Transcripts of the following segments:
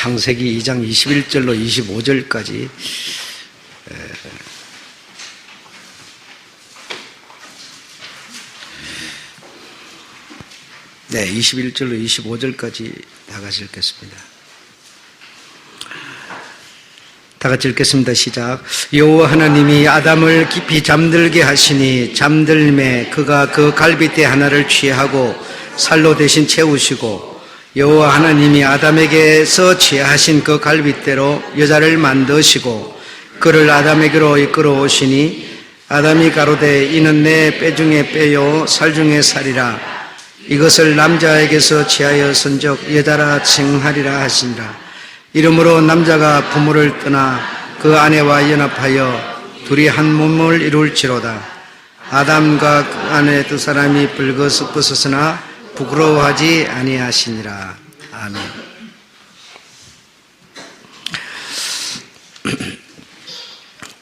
창세기 2장 21절로 25절까지 네, 21절로 25절까지 다 같이 읽겠습니다. 다 같이 읽겠습니다. 시작. 여호와 하나님이 아담을 깊이 잠들게 하시니 잠들매 그가 그 갈빗대 하나를 취하고 살로 대신 채우시고 여호와 하나님이 아담에게서 취하신 그 갈빗대로 여자를 만드시고 그를 아담에게로 이끌어 오시니 아담이 가로되 이는 내 뼈 중에 뼈요 살 중에 살이라 이것을 남자에게서 취하여 선적 여자라 칭하리라 하시니라. 이러므로 남자가 부모를 떠나 그 아내와 연합하여 둘이 한 몸을 이룰지로다. 아담과 그 아내 두 사람이 벌거벗었으나 부끄러워하지 아니하시니라. 아멘.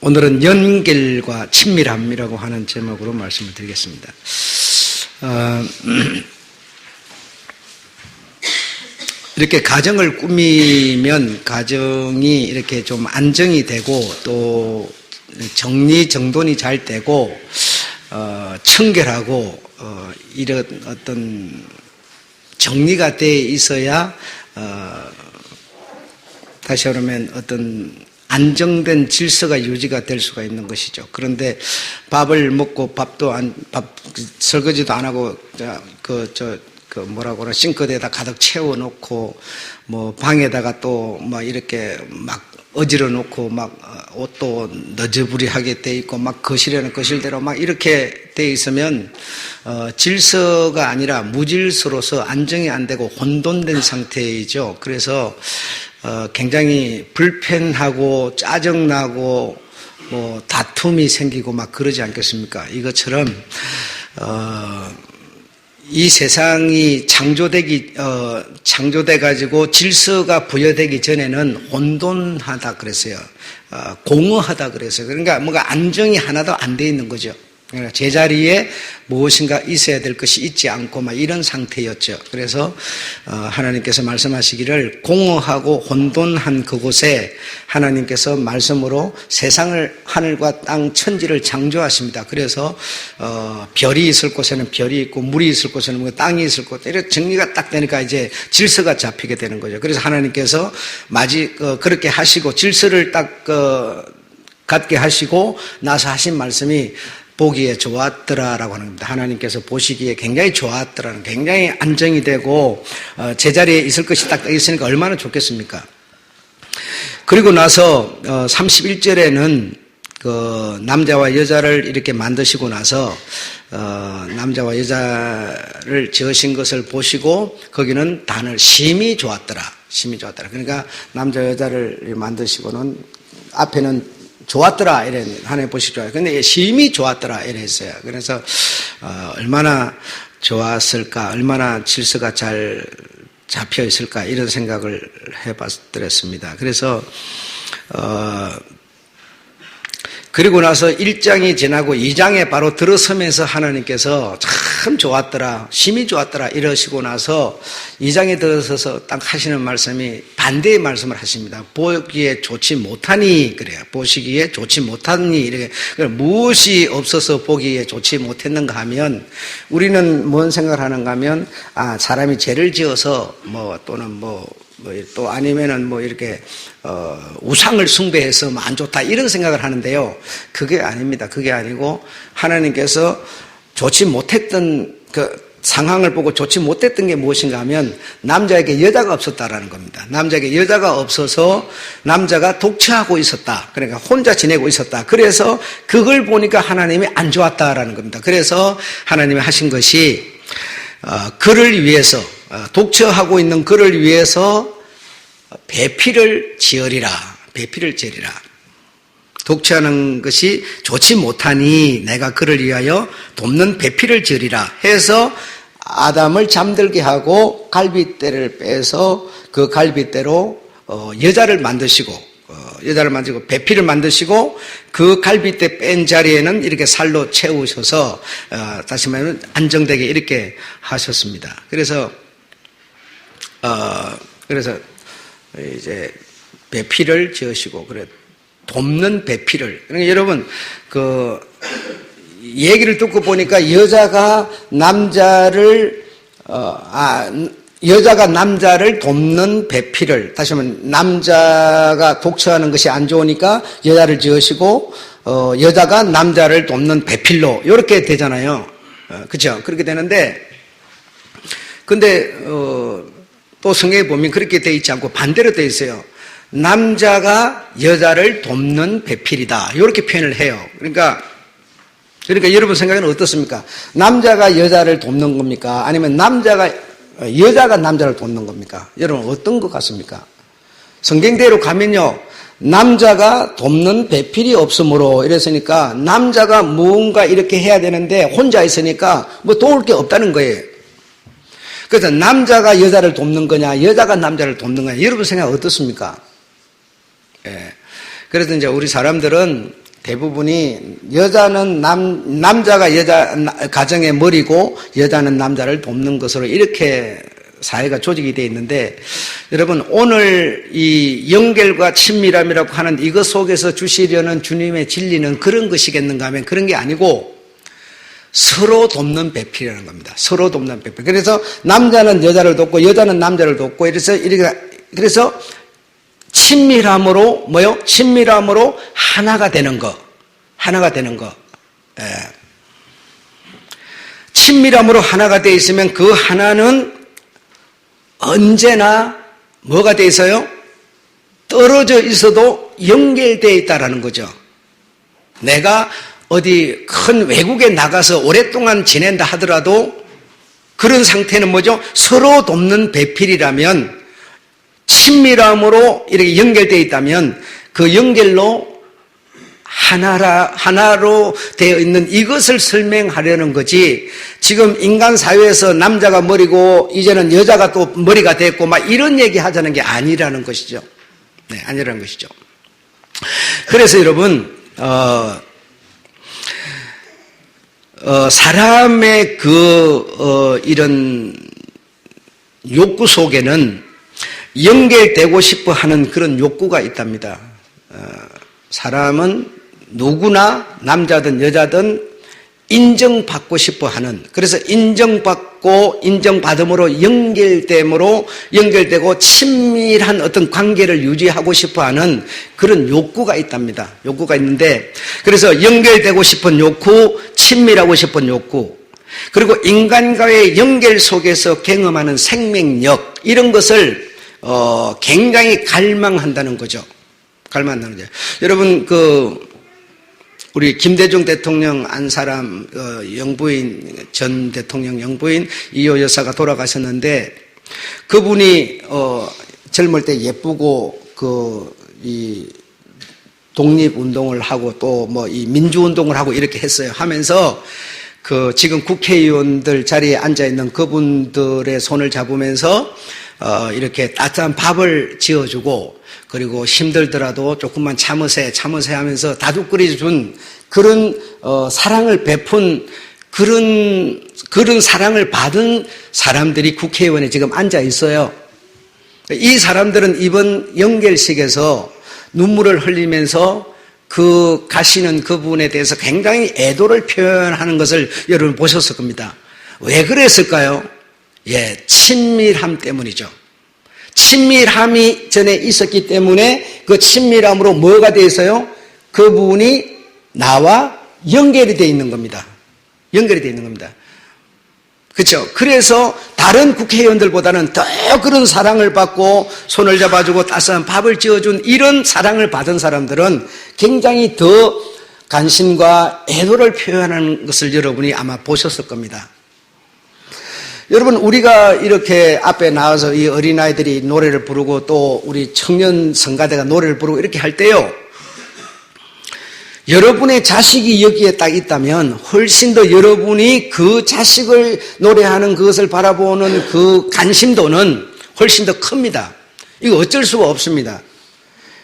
오늘은 연결과 친밀함이라고 하는 제목으로 말씀을 드리겠습니다. 이렇게 가정을 꾸미면 가정이 이렇게 좀 안정이 되고 또 정리정돈이 잘 되고 청결하고 이런 어떤 정리가 돼 있어야 다시 말하면 어떤 안정된 질서가 유지가 될 수가 있는 것이죠. 그런데 밥을 먹고 밥 설거지도 안 하고 싱크대에다 가득 채워놓고, 방에다가 또, 이렇게 막 어지러 놓고, 옷도 너저부리하게 돼 있고, 거실에는 거실대로 이렇게 돼 있으면, 질서가 아니라 무질서로서 안정이 안 되고 혼돈된 상태이죠. 그래서, 굉장히 불편하고 짜증나고, 다툼이 생기고 그러지 않겠습니까? 이것처럼, 이 세상이 창조돼가지고 질서가 부여되기 전에는 혼돈하다 그랬어요. 공허하다 그랬어요. 그러니까 뭔가 안정이 하나도 안 돼 있는 거죠. 그러니까 제자리에 무엇인가 있어야 될 것이 있지 않고 이런 상태였죠. 그래서 하나님께서 말씀하시기를 공허하고 혼돈한 그곳에 하나님께서 말씀으로 세상을 하늘과 땅 천지를 창조하십니다. 그래서 별이 있을 곳에는 별이 있고 물이 있을 곳에는 땅이 있을 곳 이렇게 정리가 딱 되니까 이제 질서가 잡히게 되는 거죠. 그래서 하나님께서 그렇게 하시고 질서를 딱 갖게 하시고 나서 하신 말씀이 보기에 좋았더라라고 하는 겁니다. 하나님께서 보시기에 굉장히 좋았더라는, 굉장히 안정이 되고 제자리에 있을 것이 딱 있으니까 얼마나 좋겠습니까? 그리고 나서 31절에는 그 남자와 여자를 이렇게 만드시고 나서 남자와 여자를 지으신 것을 보시고 거기는 단을 심히 좋았더라. 그러니까 남자 여자를 만드시고는 앞에는 좋았더라 이래 하나님 보시기 좋아요. 근데 심히 좋았더라 이래 했어요. 그래서 얼마나 좋았을까, 얼마나 질서가 잘 잡혀 있을까 이런 생각을 해봤더랬습니다. 그래서 그리고 나서 1장이 지나고 2장에 바로 들어서면서 하나님께서 참 좋았더라, 심히 좋았더라 이러시고 나서 2장에 들어서서 딱 하시는 말씀이 반대의 말씀을 하십니다. 보기에 좋지 못하니 그래요. 보시기에 좋지 못하니 이렇게 무엇이 없어서 보기에 좋지 못했는가 하면 우리는 뭔 생각을 하는가 하면 사람이 죄를 지어서 또는 또 아니면은 이렇게 우상을 숭배해서 안 좋다 이런 생각을 하는데요. 그게 아닙니다. 그게 아니고 하나님께서 좋지 못했던 그 상황을 보고 좋지 못했던 게 무엇인가 하면 남자에게 여자가 없었다라는 겁니다. 남자에게 여자가 없어서 남자가 독처하고 있었다. 그러니까 혼자 지내고 있었다. 그래서 그걸 보니까 하나님이 안 좋았다라는 겁니다. 그래서 하나님이 하신 것이 그를 위해서 독처하고 있는 그를 위해서 배필을 지으리라. 독처하는 것이 좋지 못하니 내가 그를 위하여 돕는 배필을 지으리라 해서 아담을 잠들게 하고 갈빗대를 빼서 그 갈빗대로 여자를 만드시고 배필을 만드시고 그 갈빗대 뺀 자리에는 이렇게 살로 채우셔서 다시 말하면 안정되게 이렇게 하셨습니다. 그래서 이제 배필을 지으시고, 그래, 돕는 배필을. 그러니까 여러분, 얘기를 듣고 보니까 여자가 남자를 돕는 배필을, 다시 하면 남자가 독처하는 것이 안 좋으니까 여자를 지으시고, 여자가 남자를 돕는 배필로, 이렇게 되잖아요. 그죠? 그렇게 되는데, 근데, 또 성경에 보면 그렇게 돼 있지 않고 반대로 돼 있어요. 남자가 여자를 돕는 배필이다. 이렇게 표현을 해요. 그러니까 여러분 생각에는 어떻습니까? 남자가 여자를 돕는 겁니까? 아니면 여자가 남자를 돕는 겁니까? 여러분 어떤 것 같습니까? 성경대로 가면요, 남자가 돕는 배필이 없으므로 이랬으니까 남자가 무언가 이렇게 해야 되는데 혼자 있으니까 뭐 도울 게 없다는 거예요. 그래서 남자가 여자를 돕는 거냐, 여자가 남자를 돕는 거냐, 여러분 생각 어떻습니까? 예. 그래서 이제 우리 사람들은 대부분이 여자는 남자가 가정의 머리고 여자는 남자를 돕는 것으로 이렇게 사회가 조직이 되어 있는데, 여러분 오늘 이 연결과 친밀함이라고 하는 이것 속에서 주시려는 주님의 진리는 그런 것이겠는가 하면 그런 게 아니고 서로 돕는 배필이라는 겁니다. 서로 돕는 배필. 그래서 남자는 여자를 돕고 여자는 남자를 돕고 그래서 친밀함으로 친밀함으로 하나가 되는 거. 예. 친밀함으로 하나가 되어 있으면 그 하나는 언제나 뭐가 되어 있어요? 떨어져 있어도 연결되어 있다라는 거죠. 내가 어디 큰 외국에 나가서 오랫동안 지낸다 하더라도 그런 상태는 뭐죠? 서로 돕는 배필이라면, 친밀함으로 이렇게 연결되어 있다면 그 연결로 하나로 되어 있는 이것을 설명하려는 거지, 지금 인간 사회에서 남자가 머리고 이제는 여자가 또 머리가 됐고 막 이런 얘기 하자는 게 아니라는 것이죠. 네, 아니라는 것이죠. 그래서 여러분, 사람의 이런 욕구 속에는 연결되고 싶어 하는 그런 욕구가 있답니다. 사람은 누구나 남자든 여자든 인정받고 싶어 하는, 그래서 인정받고 인정받음으로 연결되고 친밀한 어떤 관계를 유지하고 싶어 하는 그런 욕구가 있답니다. 욕구가 있는데, 그래서 연결되고 싶은 욕구, 친밀하고 싶은 욕구, 그리고 인간과의 연결 속에서 경험하는 생명력, 이런 것을 굉장히 갈망한다는 거죠. 갈망한다는 거죠. 여러분, 우리 김대중 대통령 안사람 영부인, 전 대통령 영부인 이호 여사가 돌아가셨는데, 그분이 젊을 때 예쁘고 이 독립운동을 하고 또 뭐 이 민주운동을 하고 이렇게 했어요. 하면서 지금 국회의원들 자리에 앉아 있는 그분들의 손을 잡으면서 이렇게 따뜻한 밥을 지어주고, 그리고 힘들더라도 조금만 참으세 하면서 다독거려준 그런 사랑을 베푼 그런 사랑을 받은 사람들이 국회의원에 지금 앉아 있어요. 이 사람들은 이번 연결식에서 눈물을 흘리면서 가시는 그분에 대해서 굉장히 애도를 표현하는 것을 여러분 보셨을 겁니다. 왜 그랬을까요? 예, 친밀함 때문이죠. 친밀함이 전에 있었기 때문에 그 친밀함으로 뭐가 되어 있어요? 그분이 나와 연결이 되어 있는 겁니다. 연결이 되어 있는 겁니다. 그렇죠? 그래서 다른 국회의원들보다는 더 그런 사랑을 받고 손을 잡아주고 따스한 밥을 지어준 이런 사랑을 받은 사람들은 굉장히 더 관심과 애도를 표현하는 것을 여러분이 아마 보셨을 겁니다. 여러분, 우리가 이렇게 앞에 나와서 이 어린아이들이 노래를 부르고 또 우리 청년 성가대가 노래를 부르고 이렇게 할 때요, 여러분의 자식이 여기에 딱 있다면 훨씬 더 여러분이 그 자식을 노래하는 그것을 바라보는 그 관심도는 훨씬 더 큽니다. 이거 어쩔 수가 없습니다.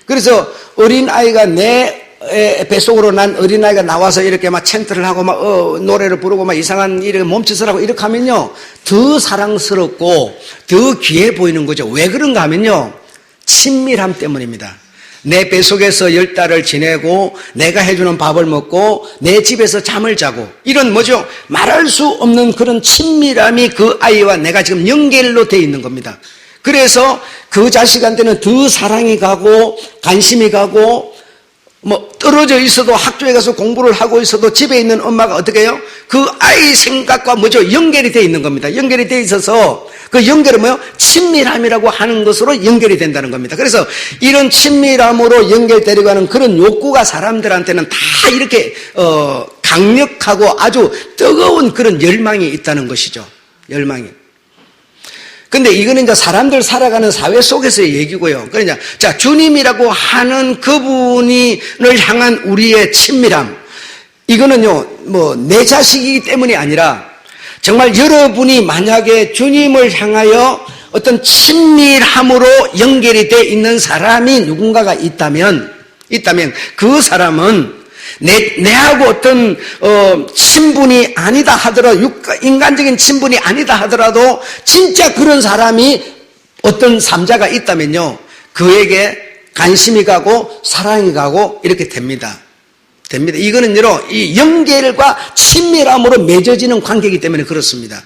그래서 어린아이가 내 뱃속으로 난 어린아이가 나와서 이렇게 막 찬트를 하고 막 노래를 부르고 막 이상한 이렇게 몸짓을 하고 이렇게 하면요, 더 사랑스럽고 더 귀해 보이는 거죠. 왜 그런가 하면요, 친밀함 때문입니다. 내 뱃속에서 10달을 지내고 내가 해주는 밥을 먹고 내 집에서 잠을 자고 이런 뭐죠? 말할 수 없는 그런 친밀함이 그 아이와 내가 지금 연결로 돼 있는 겁니다. 그래서 그 자식한테는 더 사랑이 가고 관심이 가고 뭐 떨어져 있어도 학교에 가서 공부를 하고 있어도 집에 있는 엄마가 어떻게 해요? 그 아이 생각과 뭐죠? 연결이 돼 있는 겁니다. 연결이 돼 있어서 그 연결은 뭐요? 친밀함이라고 하는 것으로 연결이 된다는 겁니다. 그래서 이런 친밀함으로 연결되려고 하는 그런 욕구가 사람들한테는 다 이렇게 강력하고 아주 뜨거운 그런 열망이 있다는 것이죠. 열망이. 근데 이거는 이제 사람들 살아가는 사회 속에서의 얘기고요. 그러냐, 자, 주님이라고 하는 그분을 향한 우리의 친밀함. 이거는요, 뭐, 내 자식이기 때문이 아니라 정말 여러분이 만약에 주님을 향하여 어떤 친밀함으로 연결이 돼 있는 사람이 누군가가 있다면 그 사람은 내하고 어떤 친분이 아니다 하더라도 인간적인 친분이 아니다 하더라도 진짜 그런 사람이 어떤 삼자가 있다면요 그에게 관심이 가고 사랑이 가고 이렇게 됩니다. 이거는 이 연결과 친밀함으로 맺어지는 관계이기 때문에 그렇습니다.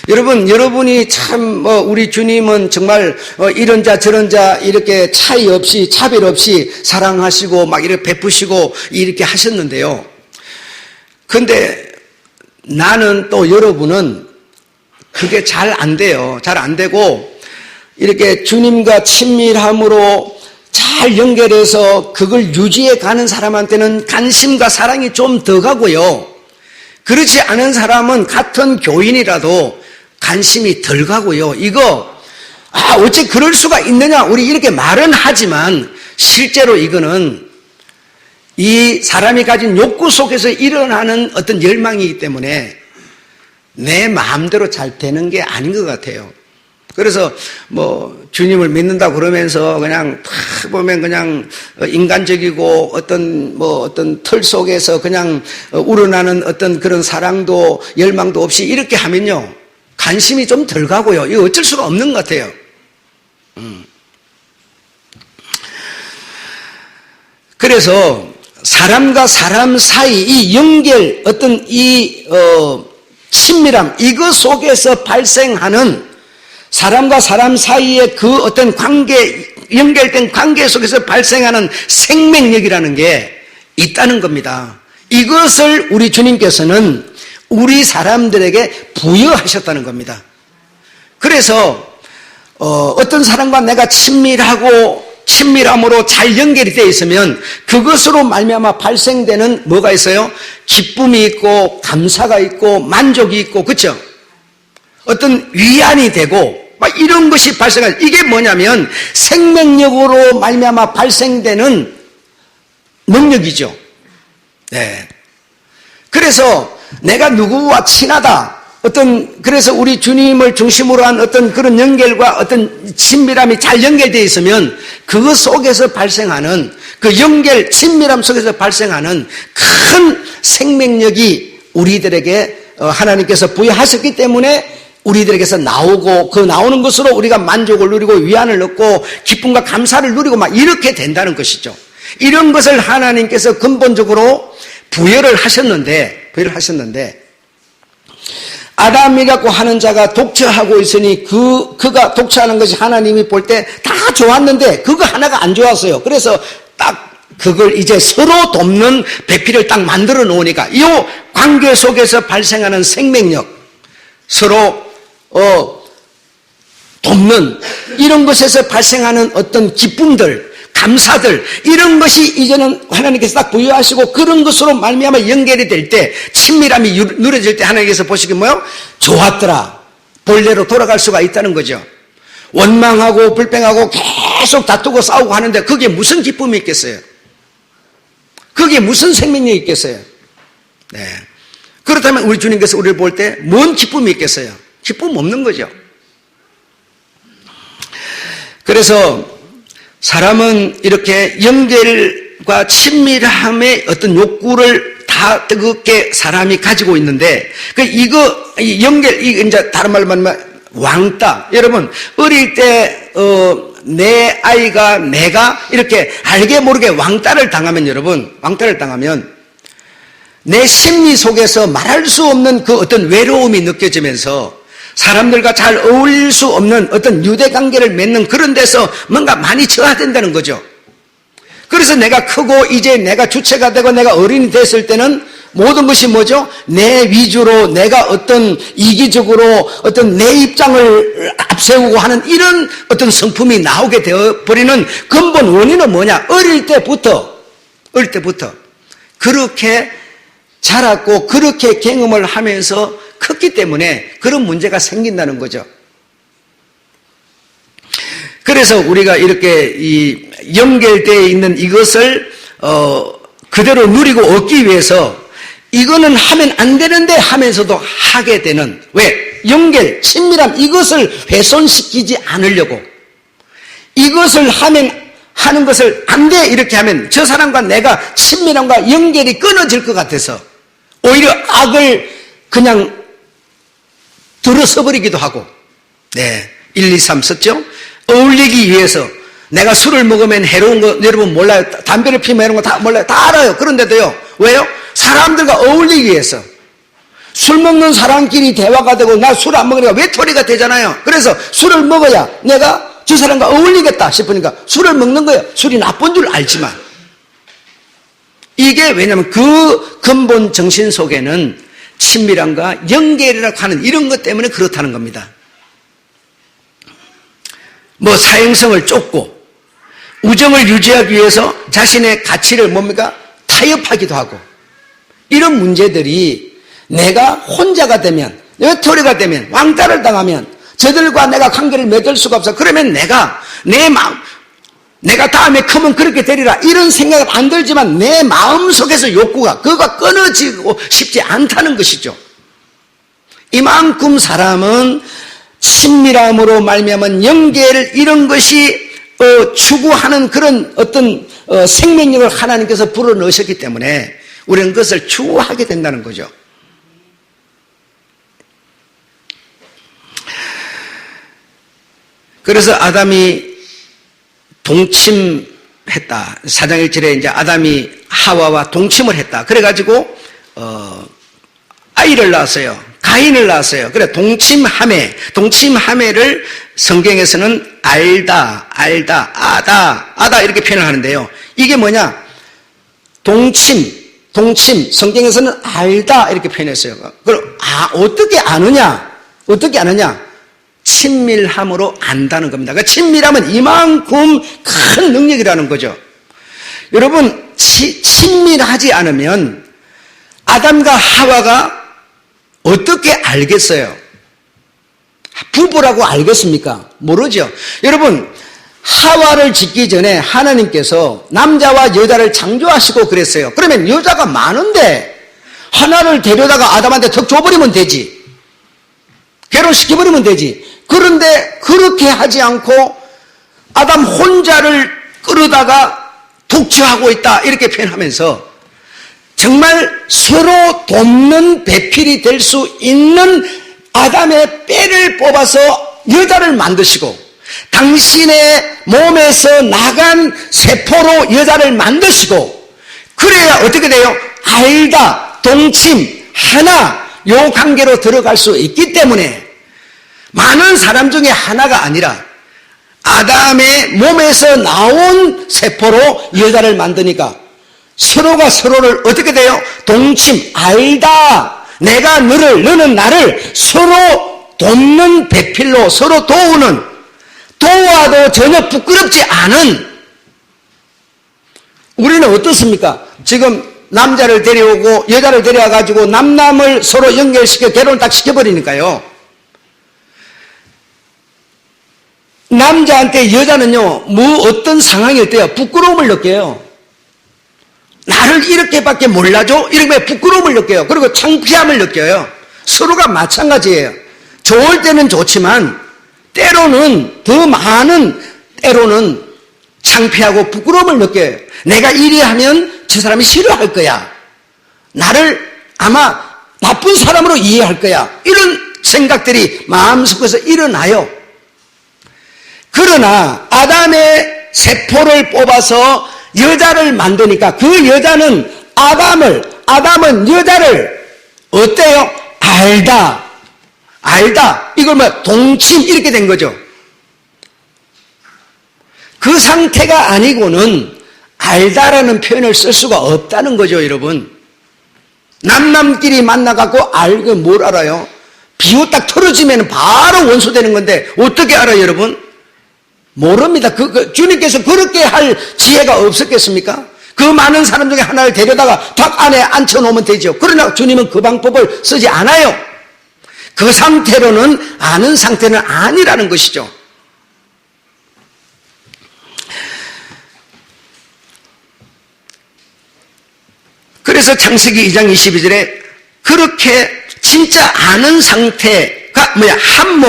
여러분이 참 우리 주님은 정말 이런 자 저런 자 이렇게 차이 없이 차별 없이 사랑하시고 막 이렇게 베푸시고 이렇게 하셨는데요. 근데 나는 또 여러분은 그게 잘 안 돼요. 잘 안 되고 이렇게 주님과 친밀함으로 잘 연결해서 그걸 유지해 가는 사람한테는 관심과 사랑이 좀 더 가고요. 그렇지 않은 사람은 같은 교인이라도 관심이 덜 가고요. 이거 어째 그럴 수가 있느냐 우리 이렇게 말은 하지만 실제로 이거는 이 사람이 가진 욕구 속에서 일어나는 어떤 열망이기 때문에 내 마음대로 잘 되는 게 아닌 것 같아요. 그래서 뭐 주님을 믿는다 그러면서 그냥 탁 보면 그냥 인간적이고 어떤 틀 속에서 그냥 우러나는 어떤 그런 사랑도 열망도 없이 이렇게 하면요 관심이 좀 덜 가고요. 이거 어쩔 수가 없는 것 같아요. 그래서 사람과 사람 사이 이 연결 어떤 이 친밀함 이것 속에서 발생하는 사람과 사람 사이의 그 어떤 관계 연결된 관계 속에서 발생하는 생명력이라는 게 있다는 겁니다. 이것을 우리 주님께서는 우리 사람들에게 부여하셨다는 겁니다. 그래서 어떤 사람과 내가 친밀함으로 잘 연결이 되어 있으면 그것으로 말미암아 발생되는 뭐가 있어요? 기쁨이 있고 감사가 있고 만족이 있고 그렇죠? 어떤 위안이 되고 막 이런 것이 발생하죠. 이게 뭐냐면 생명력으로 말미암아 발생되는 능력이죠. 네. 그래서 내가 누구와 친하다. 그래서 우리 주님을 중심으로 한 어떤 그런 연결과 어떤 친밀함이 잘 연결되어 있으면 그것 속에서 발생하는 그 연결, 친밀함 속에서 발생하는 큰 생명력이 우리들에게 하나님께서 부여하셨기 때문에 우리들에게서 나오고 그 나오는 것으로 우리가 만족을 누리고 위안을 얻고 기쁨과 감사를 누리고 막 이렇게 된다는 것이죠. 이런 것을 하나님께서 근본적으로 부여를 하셨는데 아담이라고 하는 자가 독처하고 있으니 그가 독처하는 것이 하나님이 볼 때 다 좋았는데 그거 하나가 안 좋았어요. 그래서 딱 그걸 이제 서로 돕는 배필을 딱 만들어 놓으니까 이 관계 속에서 발생하는 생명력 서로 돕는 이런 것에서 발생하는 어떤 기쁨들 감사들 이런 것이 이제는 하나님께서 딱 부여하시고 그런 것으로 말미암아 연결이 될 때 친밀함이 누려질 때 하나님께서 보시기 뭐요? 좋았더라. 본래로 돌아갈 수가 있다는 거죠. 원망하고 불평하고 계속 다투고 싸우고 하는데 그게 무슨 기쁨이 있겠어요? 그게 무슨 생명력이 있겠어요? 네. 그렇다면 우리 주님께서 우리를 볼 때 뭔 기쁨이 있겠어요? 기쁨 없는 거죠. 그래서 사람은 이렇게 연결과 친밀함의 어떤 욕구를 다 뜨겁게 사람이 가지고 있는데, 이제 다른 말로 말하면 왕따. 여러분, 어릴 때, 내 아이가 내가 이렇게 알게 모르게 왕따를 당하면 여러분, 왕따를 당하면 내 심리 속에서 말할 수 없는 그 어떤 외로움이 느껴지면서 사람들과 잘 어울릴 수 없는 어떤 유대관계를 맺는 그런 데서 뭔가 많이 저하된다는 거죠. 그래서 내가 크고 이제 내가 주체가 되고 내가 어른이 됐을 때는 모든 것이 뭐죠? 내 위주로 내가 어떤 이기적으로 어떤 내 입장을 앞세우고 하는 이런 어떤 성품이 나오게 되어버리는 근본 원인은 뭐냐? 어릴 때부터 그렇게 자랐고 그렇게 경험을 하면서 컸기 때문에 그런 문제가 생긴다는 거죠. 그래서 우리가 이렇게 이 연결되어 있는 이것을 그대로 누리고 얻기 위해서 이거는 하면 안 되는데 하면서도 하게 되는, 왜? 연결, 친밀함, 이것을 훼손시키지 않으려고. 이것을 하는 것을 안 돼 이렇게 하면 저 사람과 내가 친밀함과 연결이 끊어질 것 같아서 오히려 악을 그냥 들어서버리기도 하고. 네, 1, 2, 3 썼죠? 어울리기 위해서 내가 술을 먹으면 해로운 거 여러분 몰라요? 담배를 피우면 해로운 거 다 몰라요? 다 알아요. 그런데도요. 왜요? 사람들과 어울리기 위해서. 술 먹는 사람끼리 대화가 되고 나 술 안 먹으니까 외톨이가 되잖아요. 그래서 술을 먹어야 내가 저 사람과 어울리겠다 싶으니까 술을 먹는 거예요. 술이 나쁜 줄 알지만. 이게 왜냐하면 그 근본 정신 속에는 친밀함과 연결이라고 하는 이런 것 때문에 그렇다는 겁니다. 뭐 사행성을 쫓고 우정을 유지하기 위해서 자신의 가치를 뭡니까? 타협하기도 하고 이런 문제들이 내가 혼자가 되면 외톨이가 되면 왕따를 당하면 저들과 내가 관계를 맺을 수가 없어. 그러면 내가 내 마음 내가 다음에 크면 그렇게 되리라 이런 생각은 안 들지만 내 마음속에서 욕구가 그거가 끊어지고 싶지 않다는 것이죠. 이만큼 사람은 친밀함으로 말미암은 연결 이런 것이 추구하는 그런 어떤 생명력을 하나님께서 불어넣으셨기 때문에 우리는 그것을 추구하게 된다는 거죠. 그래서 아담이 동침했다. 4장 1절에 이제 아담이 하와와 동침을 했다. 그래가지고 아이를 낳았어요. 가인을 낳았어요. 그래 동침하매를 성경에서는 알다, 아다 이렇게 표현을 하는데요. 이게 뭐냐? 동침 성경에서는 알다 이렇게 표현했어요. 그럼 어떻게 아느냐? 친밀함으로 안다는 겁니다. 그러니까 친밀함은 이만큼 큰 능력이라는 거죠. 여러분 친밀하지 않으면 아담과 하와가 어떻게 알겠어요? 부부라고 알겠습니까? 모르죠. 여러분 하와를 짓기 전에 하나님께서 남자와 여자를 창조하시고 그랬어요. 그러면 여자가 많은데 하나를 데려다가 아담한테 턱 줘버리면 되지. 결혼시켜버리면 되지. 그런데 그렇게 하지 않고 아담 혼자를 끌어다가 독취하고 있다 이렇게 표현하면서 정말 서로 돕는 배필이 될 수 있는 아담의 뼈를 뽑아서 여자를 만드시고 당신의 몸에서 나간 세포로 여자를 만드시고 그래야 어떻게 돼요? 알다, 동침, 하나 요 관계로 들어갈 수 있기 때문에 많은 사람 중에 하나가 아니라 아담의 몸에서 나온 세포로 여자를 만드니까 서로가 서로를 어떻게 돼요? 동침, 알다. 내가 너는 나를 서로 돕는 배필로 서로 도와도 전혀 부끄럽지 않은 우리는 어떻습니까? 지금 남자를 데려오고 여자를 데려와가지고 남남을 서로 연결시켜 결혼을 딱 시켜버리니까요. 남자한테 여자는요, 어떤 상황일 때요, 부끄러움을 느껴요. 나를 이렇게밖에 몰라줘? 이렇게 부끄러움을 느껴요. 그리고 창피함을 느껴요. 서로가 마찬가지예요. 좋을 때는 좋지만, 때로는, 더 많은 때로는 창피하고 부끄러움을 느껴요. 내가 이리 하면 저 사람이 싫어할 거야. 나를 아마 나쁜 사람으로 이해할 거야. 이런 생각들이 마음속에서 일어나요. 그러나 아담의 세포를 뽑아서 여자를 만드니까 그 여자는 아담은 여자를 어때요? 알다. 이걸 뭐 동침 이렇게 된 거죠. 그 상태가 아니고는 알다라는 표현을 쓸 수가 없다는 거죠, 여러분. 남끼리 만나갖고 알고 뭘 알아요? 비유 딱 털어지면 바로 원수 되는 건데 어떻게 알아요, 여러분? 모릅니다. 주님께서 그렇게 할 지혜가 없었겠습니까? 그 많은 사람 중에 하나를 데려다가 닭 안에 앉혀놓으면 되죠. 그러나 주님은 그 방법을 쓰지 않아요. 그 상태로는 아는 상태는 아니라는 것이죠. 그래서 창세기 2장 22절에 그렇게 진짜 아는 상태가 뭐야? 한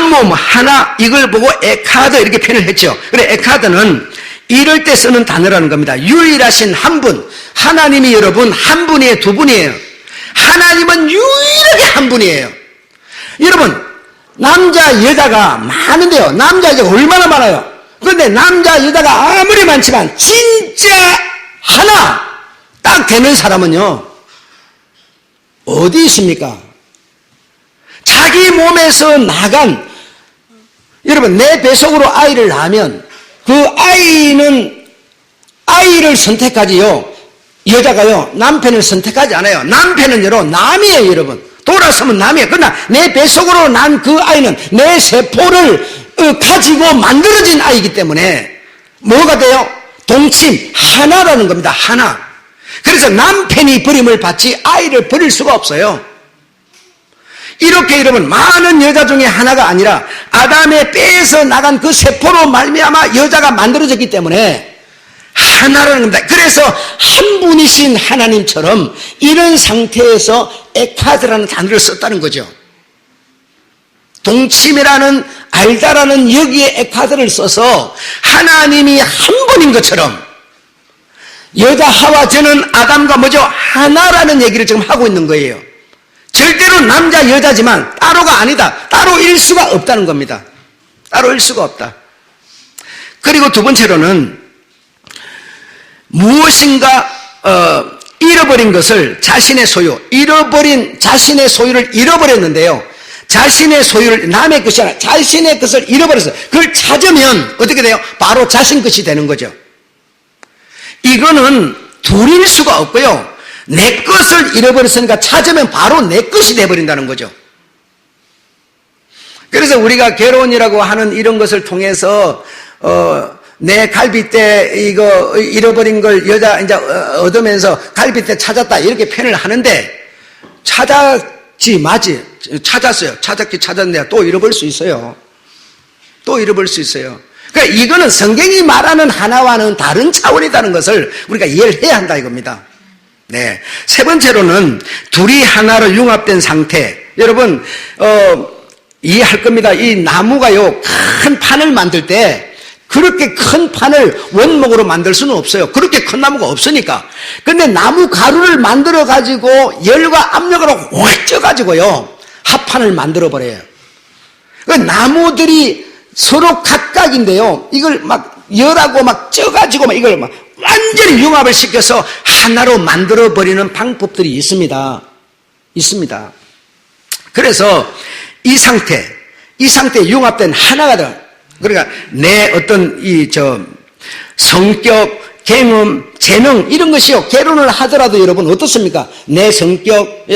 몸 하나 이걸 보고 에카드 이렇게 표현을 했죠. 그래 에카드는 이럴 때 쓰는 단어라는 겁니다. 유일하신 한 분. 하나님이 여러분 한 분이에요, 두 분이에요? 하나님은 유일하게 한 분이에요. 여러분 남자 여자가 많은데요. 남자 여자가 얼마나 많아요? 그런데 남자 여자가 아무리 많지만 진짜 하나 딱 되는 사람은요 어디 있습니까? 자기 몸에서 나간, 여러분 내 뱃속으로 아이를 낳으면 그 아이를 선택하지요. 여자가요 남편을 선택하지 않아요. 남편은 남이에요, 여러분. 돌아서면 남이에요. 그러나 내 뱃속으로 난 그 아이는 내 세포를 가지고 만들어진 아이이기 때문에 뭐가 돼요? 동침 하나라는 겁니다. 하나. 그래서 남편이 버림을 받지 아이를 버릴 수가 없어요. 이렇게 여러분 많은 여자 중에 하나가 아니라 아담의 뼈에서 나간 그 세포로 말미암아 여자가 만들어졌기 때문에 하나라는 겁니다. 그래서 한 분이신 하나님처럼 이런 상태에서 에카드라는 단어를 썼다는 거죠. 동침이라는 알다라는 여기에 에카드를 써서 하나님이 한 분인 것처럼 여자 하와 저는 아담과 뭐죠? 하나라는 얘기를 지금 하고 있는 거예요. 절대로 남자 여자지만 따로가 아니다. 따로일 수가 없다는 겁니다. 따로일 수가 없다. 그리고 두 번째로는 무엇인가 잃어버린 것을 자신의 소유를 잃어버렸는데요. 자신의 소유를 남의 것이 아니라 자신의 것을 잃어버렸어요. 그걸 찾으면 어떻게 돼요? 바로 자신 것이 되는 거죠. 이거는 둘일 수가 없고요. 내 것을 잃어버렸으니까 찾으면 바로 내 것이 돼버린다는 거죠. 그래서 우리가 결혼이라고 하는 이런 것을 통해서 내 갈빗대 이거 잃어버린 걸 여자 이제 얻으면서 갈빗대 찾았다 이렇게 표현을 하는데 찾았어요. 찾았는데 또 잃어버릴 수 있어요. 그러니까 이거는 성경이 말하는 하나와는 다른 차원이라는 것을 우리가 이해를 해야 한다 이겁니다. 네. 세 번째로는 둘이 하나로 융합된 상태. 여러분 이해할 겁니다. 이 나무가요 큰 판을 만들 때 그렇게 큰 판을 원목으로 만들 수는 없어요. 그렇게 큰 나무가 없으니까. 근데 나무 가루를 만들어 가지고 열과 압력으로 확 쪄가지고요 합판을 만들어 버려요. 그 나무들이 서로 각각인데요. 이걸 막 열하고 막 쪄가지고 막 이걸 막 완전히 융합을 시켜서 하나로 만들어 버리는 방법들이 있습니다. 그래서 이 상태 융합된 하나가 돼. 그러니까 내 어떤 성격, 경험, 재능 이런 것이요. 결혼을 하더라도 여러분 어떻습니까? 내 성격,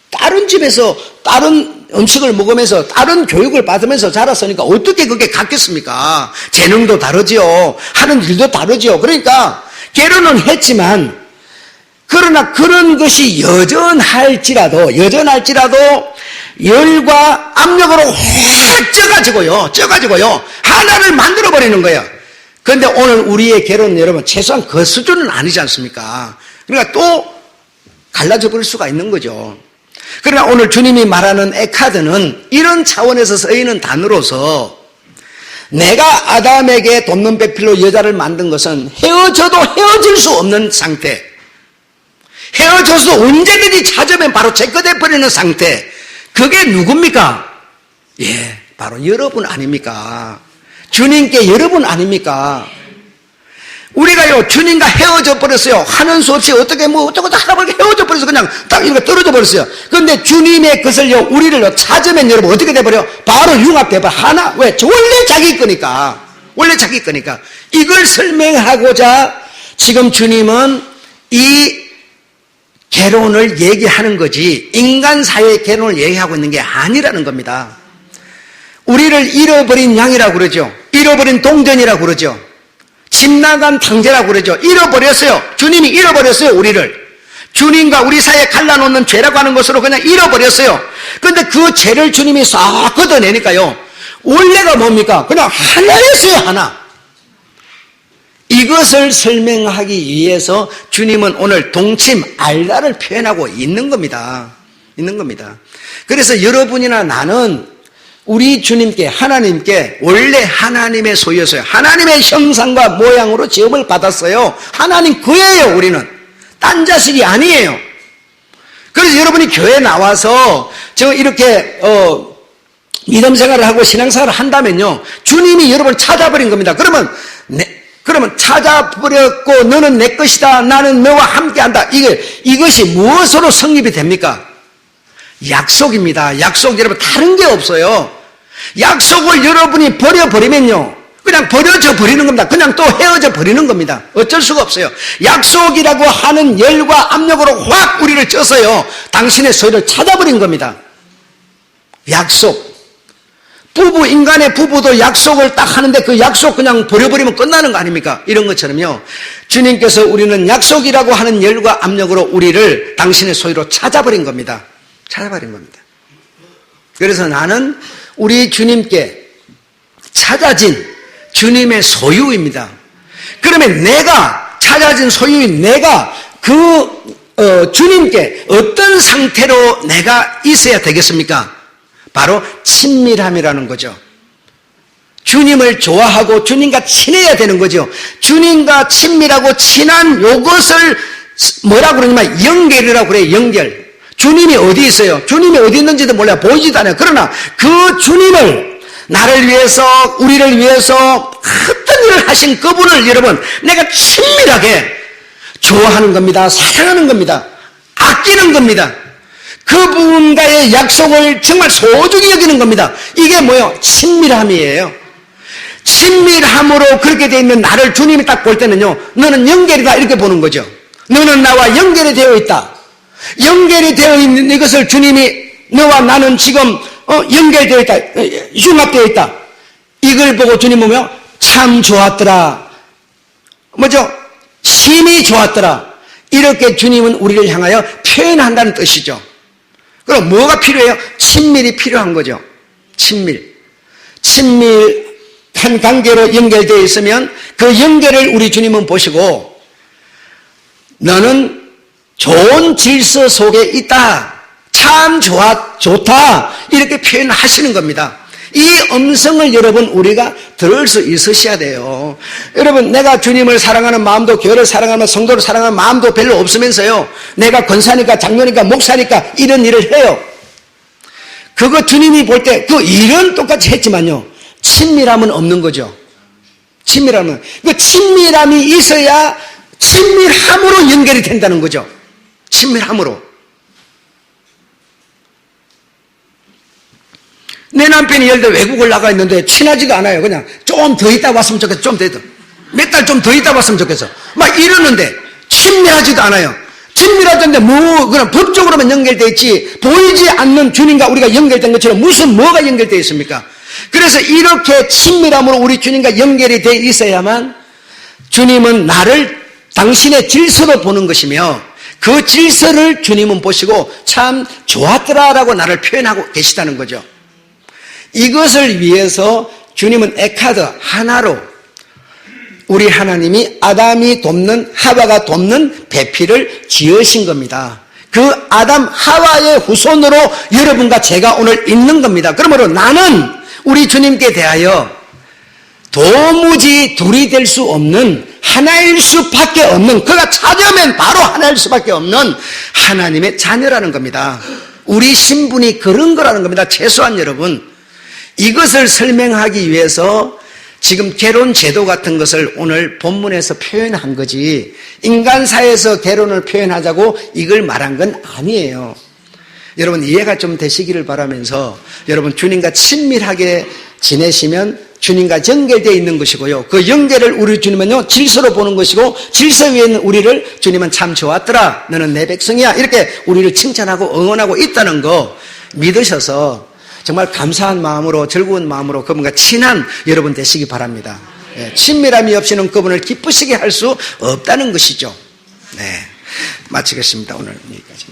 다른 집에서 다른 음식을 먹으면서 다른 교육을 받으면서 자랐으니까 어떻게 그게 같겠습니까? 재능도 다르지요. 하는 일도 다르지요. 그러니까 결혼은 했지만 그러나 그런 것이 여전할지라도 열과 압력으로 확 쪄가지고요 하나를 만들어버리는 거예요. 그런데 오늘 우리의 결혼은 여러분 최소한 그 수준은 아니지 않습니까? 그러니까 또 갈라져 버릴 수가 있는 거죠. 그러나 오늘 주님이 말하는 에카드는 이런 차원에서 쓰이는 단어로서 내가 아담에게 돋는 배필로 여자를 만든 것은 헤어져도 헤어질 수 없는 상태, 헤어져서 언제든지 찾으면 바로 제거 돼버리는 상태, 그게 누굽니까? 예, 바로 여러분 아닙니까? 주님께 여러분 아닙니까? 우리가요, 주님과 헤어져 버렸어요. 하는 수 없이 어떻게 하다 헤어져 버려서 그냥 딱 이렇게 떨어져 버렸어요. 그런데 주님의 것을요, 우리를요, 찾으면 여러분 어떻게 돼버려? 바로 융합돼버려. 하나, 왜? 원래 자기 거니까. 원래 자기 거니까. 이걸 설명하고자 지금 주님은 이 개론을 얘기하는 거지, 인간 사회의 개론을 얘기하고 있는 게 아니라는 겁니다. 우리를 잃어버린 양이라고 그러죠. 잃어버린 동전이라고 그러죠. 집 나간 탕제라고 그러죠. 잃어버렸어요. 주님이 잃어버렸어요, 우리를. 주님과 우리 사이에 갈라놓는 죄라고 하는 것으로 그냥 잃어버렸어요. 그런데 그 죄를 주님이 싹 걷어내니까요, 원래가 뭡니까? 그냥 하나였어요, 하나. 이것을 설명하기 위해서 주님은 오늘 동침, 알라를 표현하고 있는 겁니다. 있는 겁니다. 그래서 여러분이나 나는 우리 주님께, 하나님께 원래 하나님의 소유였어요. 하나님의 형상과 모양으로 지음을 받았어요. 하나님 거예요, 우리는. 딴 자식이 아니에요. 그래서 여러분이 교회에 나와서 저 이렇게 믿음 생활을 하고 신앙 생활을 한다면요, 주님이 여러분을 찾아버린 겁니다. 그러면 찾아버렸고 너는 내 것이다, 나는 너와 함께한다. 이것이 무엇으로 성립이 됩니까? 약속입니다. 약속. 여러분, 다른 게 없어요. 약속을 여러분이 버려버리면요, 그냥 버려져 버리는 겁니다. 그냥 또 헤어져 버리는 겁니다. 어쩔 수가 없어요. 약속이라고 하는 열과 압력으로 확 우리를 쪄서요, 당신의 소유를 찾아버린 겁니다. 약속. 인간의 부부도 약속을 딱 하는데 그 약속 그냥 버려버리면 끝나는 거 아닙니까? 이런 것처럼요, 주님께서 우리는 약속이라고 하는 열과 압력으로 우리를 당신의 소유로 찾아버린 겁니다. 찾아버린 겁니다. 그래서 나는 우리 주님께 찾아진 주님의 소유입니다. 그러면 내가 찾아진 소유인 내가 주님께 어떤 상태로 내가 있어야 되겠습니까? 바로 친밀함이라는 거죠. 주님을 좋아하고 주님과 친해야 되는 거죠. 주님과 친밀하고 친한 요것을 뭐라고 그러냐면 연결이라고 그래요. 연결. 주님이 어디 있어요? 주님이 어디 있는지도 몰라요. 보이지도 않아요. 그러나 그 주님을, 나를 위해서, 우리를 위해서 어떤 일을 하신 그분을 여러분, 내가 친밀하게 좋아하는 겁니다. 사랑하는 겁니다. 아끼는 겁니다. 그분과의 약속을 정말 소중히 여기는 겁니다. 이게 뭐예요? 친밀함이에요. 친밀함으로 그렇게 되어 있는 나를 주님이 딱 볼 때는요, 너는 연결이다, 이렇게 보는 거죠. 너는 나와 연결이 되어 있다. 연결이 되어 있는 이것을 주님이, 너와 나는 지금 연결되어 있다, 융합되어 있다, 이걸 보고 주님 보면 참 좋았더라, 뭐죠? 심히 좋았더라, 이렇게 주님은 우리를 향하여 표현한다는 뜻이죠. 그럼 뭐가 필요해요? 친밀이 필요한 거죠. 친밀한 관계로 연결되어 있으면 그 연결을 우리 주님은 보시고, 너는 좋은 질서 속에 있다, 참 좋다, 이렇게 표현하시는 겁니다. 이 음성을 여러분 우리가 들을 수 있으셔야 돼요. 여러분, 내가 주님을 사랑하는 마음도, 교회를 사랑하는, 성도를 사랑하는 마음도 별로 없으면서요, 내가 권사니까 장로니까 목사니까 이런 일을 해요. 그거 주님이 볼 때 그 일은 똑같이 했지만요, 친밀함은 없는 거죠. 친밀함은, 그 친밀함이 있어야 친밀함으로 연결이 된다는 거죠. 친밀함으로. 내 남편이 예를 들어 외국을 나가 있는데 친하지도 않아요. 그냥 좀 더 있다 왔으면 좋겠어. 좀 더 있다. 몇 달 좀 더 있다 왔으면 좋겠어. 막 이러는데 친밀하지도 않아요. 친밀하던데 그냥 법적으로만 연결되어 있지, 보이지 않는 주님과 우리가 연결된 것처럼 뭐가 연결되어 있습니까? 그래서 이렇게 친밀함으로 우리 주님과 연결이 되어 있어야만 주님은 나를 당신의 질서로 보는 것이며, 그 질서를 주님은 보시고 참 좋았더라라고 나를 표현하고 계시다는 거죠. 이것을 위해서 주님은 에카드, 하나로 우리 하나님이 아담이 돕는, 하와가 돕는 배필을 지으신 겁니다. 그 아담, 하와의 후손으로 여러분과 제가 오늘 있는 겁니다. 그러므로 나는 우리 주님께 대하여 도무지 둘이 될 수 없는, 하나일 수밖에 없는, 그가 찾으면 바로 하나일 수밖에 없는 하나님의 자녀라는 겁니다. 우리 신분이 그런 거라는 겁니다. 최소한 여러분. 이것을 설명하기 위해서 지금 결혼 제도 같은 것을 오늘 본문에서 표현한 거지, 인간사에서 결혼을 표현하자고 이걸 말한 건 아니에요. 여러분 이해가 좀 되시기를 바라면서, 여러분 주님과 친밀하게 지내시면 주님과 연결되어 있는 것이고요, 그 연결을 우리 주님은요 질서로 보는 것이고, 질서 위에 있는 우리를 주님은 참 좋았더라, 너는 내 백성이야, 이렇게 우리를 칭찬하고 응원하고 있다는 거 믿으셔서 정말 감사한 마음으로, 즐거운 마음으로 그분과 친한 여러분 되시기 바랍니다. 친밀함이 없이는 그분을 기쁘시게 할 수 없다는 것이죠. 네, 마치겠습니다. 오늘 여기까지.